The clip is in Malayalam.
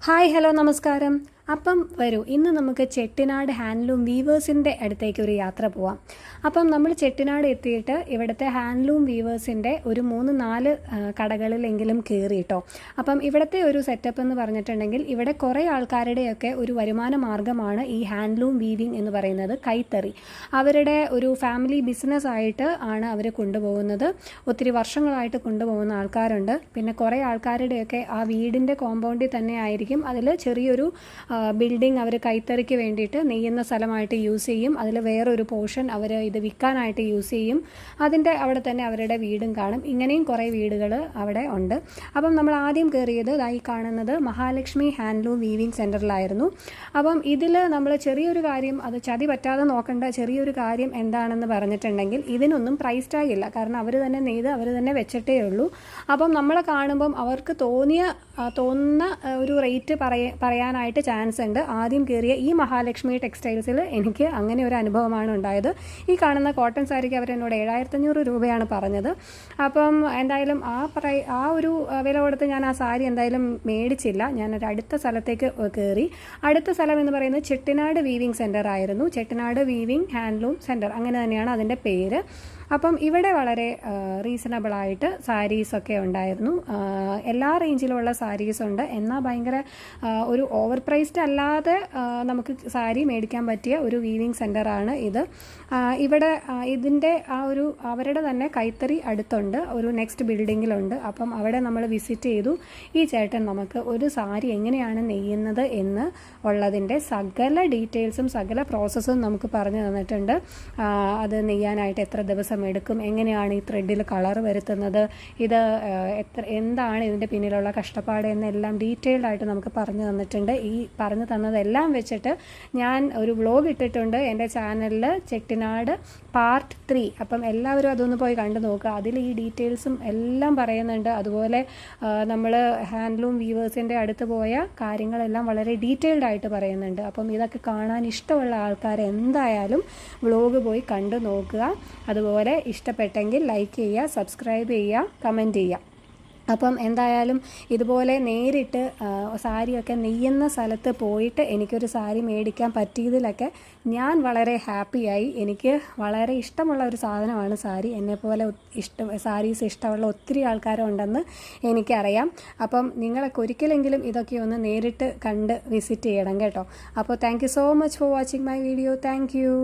ഹായ് ഹലോ നമസ്കാരം. അപ്പം വരൂ, ഇന്ന് നമുക്ക് ചെട്ടിനാട് ഹാൻഡ്ലൂം വീവേഴ്സിൻ്റെ അടുത്തേക്ക് ഒരു യാത്ര പോവാം. അപ്പം നമ്മൾ ചെട്ടിനാട് എത്തിയിട്ട് ഇവിടുത്തെ ഹാൻഡ്ലൂം വീവേഴ്സിൻ്റെ ഒരു 3-4 കടകളിലെങ്കിലും കയറി കേട്ടോ. അപ്പം ഇവിടുത്തെ ഒരു സെറ്റപ്പ് എന്ന് പറഞ്ഞിട്ടുണ്ടെങ്കിൽ ഇവിടെ കുറേ ആൾക്കാരുടെയൊക്കെ ഒരു വരുമാന മാർഗ്ഗമാണ് ഈ ഹാൻഡ്ലൂം വീവിങ് എന്ന് പറയുന്നത്, കൈത്തറി. അവരുടെ ഒരു ഫാമിലി ബിസിനസ് ആയിട്ട് ആണ് അവർ കൊണ്ടുപോകുന്നത്. ഒത്തിരി വർഷങ്ങളായിട്ട് കൊണ്ടുപോകുന്ന ആൾക്കാരുണ്ട്. പിന്നെ കുറേ ആൾക്കാരുടെയൊക്കെ ആ വീടിൻ്റെ കോമ്പൗണ്ടിൽ തന്നെ ആയിരിക്കും അതിൽ ചെറിയൊരു ബിൽഡിംഗ് അവർ കൈത്തറിക്ക് വേണ്ടിയിട്ട് നെയ്യുന്ന സ്ഥലമായിട്ട് യൂസ് ചെയ്യും. അതിൽ വേറൊരു പോർഷൻ അവർ ഇത് വിൽക്കാനായിട്ട് യൂസ് ചെയ്യും. അതിൻ്റെ അവിടെ തന്നെ അവരുടെ വീടും കാണും. ഇങ്ങനെയും കുറേ വീടുകൾ അവിടെ ഉണ്ട്. അപ്പം നമ്മൾ ആദ്യം കയറിയത് ഈ കാണുന്നത് മഹാലക്ഷ്മി ഹാൻഡ്ലൂം വീവിങ് സെൻറ്ററിലായിരുന്നു. അപ്പം ഇതിൽ നമ്മൾ ചെറിയൊരു കാര്യം, അത് ചതി പറ്റാതെ നോക്കേണ്ട ചെറിയൊരു കാര്യം എന്താണെന്ന് പറഞ്ഞിട്ടുണ്ടെങ്കിൽ ഇതിനൊന്നും പ്രൈസ് ടാഗ് ഇല്ല. കാരണം അവർ തന്നെ നെയ്ത് അവർ തന്നെ വെച്ചിട്ടേ ഉള്ളൂ. അപ്പം നമ്മളെ കാണുമ്പം അവർക്ക് തോന്നുന്ന ഒരു റേറ്റ് പറയാനായിട്ട് ചാൻസ് ഉണ്ട്. ആദ്യം കയറിയ ഈ മഹാലക്ഷ്മി ടെക്സ്റ്റൈൽസിൽ എനിക്ക് അങ്ങനെ ഒരു അനുഭവമാണ് ഉണ്ടായത്. ഈ കാണുന്ന കോട്ടൺ സാരിക്ക് അവർ എന്നോട് 7500 രൂപയാണ് പറഞ്ഞത്. അപ്പം എന്തായാലും ആ ഒരു വില കൊടുത്ത് ഞാൻ ആ സാരി എന്തായാലും മേടിച്ചില്ല. ഞാനൊരു അടുത്ത സ്ഥലത്തേക്ക് കയറി. അടുത്ത സ്ഥലം എന്ന് പറയുന്നത് ചെട്ടിനാട് വീവിങ് സെൻറ്റർ ആയിരുന്നു. ചെട്ടിനാട് വീവിങ് ഹാൻഡ്ലൂം സെൻറ്റർ, അങ്ങനെ തന്നെയാണ് അതിൻ്റെ പേര്. അപ്പം ഇവിടെ വളരെ റീസണബിളായിട്ട് സാരീസൊക്കെ ഉണ്ടായിരുന്നു. എല്ലാ റേഞ്ചിലുമുള്ള സാരീസ് ഉണ്ട്. എന്നാൽ ഭയങ്കര ഒരു ഓവർ പ്രൈസ്ഡ് അല്ലാതെ നമുക്ക് സാരി മേടിക്കാൻ പറ്റിയ ഒരു വീവിങ് സെൻറ്ററാണ് ഇത്. ഇവിടെ ഇതിൻ്റെ അവരുടെ തന്നെ കൈത്തറി അടുത്തുണ്ട്, ഒരു നെക്സ്റ്റ് ബിൽഡിങ്ങിലുണ്ട്. അപ്പം അവിടെ നമ്മൾ വിസിറ്റ് ചെയ്തു. ഈ ചേട്ടൻ നമുക്ക് ഒരു സാരി എങ്ങനെയാണ് നെയ്യുന്നത് എന്ന് ഉള്ളതിൻ്റെ സകല ഡീറ്റെയിൽസും സകല പ്രോസസ്സും നമുക്ക് പറഞ്ഞു തന്നിട്ടുണ്ട്. അത് നെയ്യാനായിട്ട് എത്ര ദിവസം എടുക്കും, എങ്ങനെയാണ് ഈ ത്രെഡിൽ കളർ വരുത്തുന്നത്, ഇത് എന്താണ് ഇതിൻ്റെ പിന്നിലുള്ള കഷ്ടപ്പാട് എന്നെല്ലാം ഡീറ്റെയിൽഡ് ആയിട്ട് നമുക്ക് പറഞ്ഞു തന്നിട്ടുണ്ട്. ഈ പറഞ്ഞു തന്നതെല്ലാം വെച്ചിട്ട് ഞാൻ ഒരു വ്ലോഗ് ഇട്ടിട്ടുണ്ട് എൻ്റെ ചാനലിൽ, ചെട്ടിനാട് പാർട്ട് 3. അപ്പം എല്ലാവരും അതൊന്ന് പോയി കണ്ടു നോക്കുക. അതിൽ ഈ ഡീറ്റെയിൽസും എല്ലാം പറയുന്നുണ്ട്. അതുപോലെ നമ്മൾ ഹാൻഡ്ലൂം വീവേഴ്സിൻ്റെ അടുത്ത് പോയ കാര്യങ്ങളെല്ലാം വളരെ ഡീറ്റെയിൽഡ് ആയിട്ട് പറയുന്നുണ്ട്. അപ്പം ഇതൊക്കെ കാണാൻ ഇഷ്ടമുള്ള ആൾക്കാർ എന്തായാലും വ്ലോഗ് പോയി കണ്ടു നോക്കുക. അതുപോലെ ഇഷ്ടപ്പെട്ടെങ്കിൽ ലൈക്ക് ചെയ്യുക, സബ്സ്ക്രൈബ് ചെയ്യുക, കമൻറ്റ് ചെയ്യുക. അപ്പം എന്തായാലും ഇതുപോലെ നേരിട്ട് സാരിയൊക്കെ നെയ്യുന്ന സ്ഥലത്ത് പോയിട്ട് എനിക്കൊരു സാരി മേടിക്കാൻ പറ്റിയതിലൊക്കെ ഞാൻ വളരെ ഹാപ്പിയായി. എനിക്ക് വളരെ ഇഷ്ടമുള്ള ഒരു സാധനമാണ് സാരി. എന്നെപ്പോലെ സാരീസ് ഇഷ്ടമുള്ള ഒത്തിരി ആൾക്കാരുണ്ടെന്ന് എനിക്കറിയാം. അപ്പം നിങ്ങളൊക്കെ ഒരിക്കലെങ്കിലും ഇതൊക്കെ ഒന്ന് നേരിട്ട് കണ്ട് വിസിറ്റ് ചെയ്യണം കേട്ടോ. അപ്പോൾ thank you so much for watching my video. Thank you.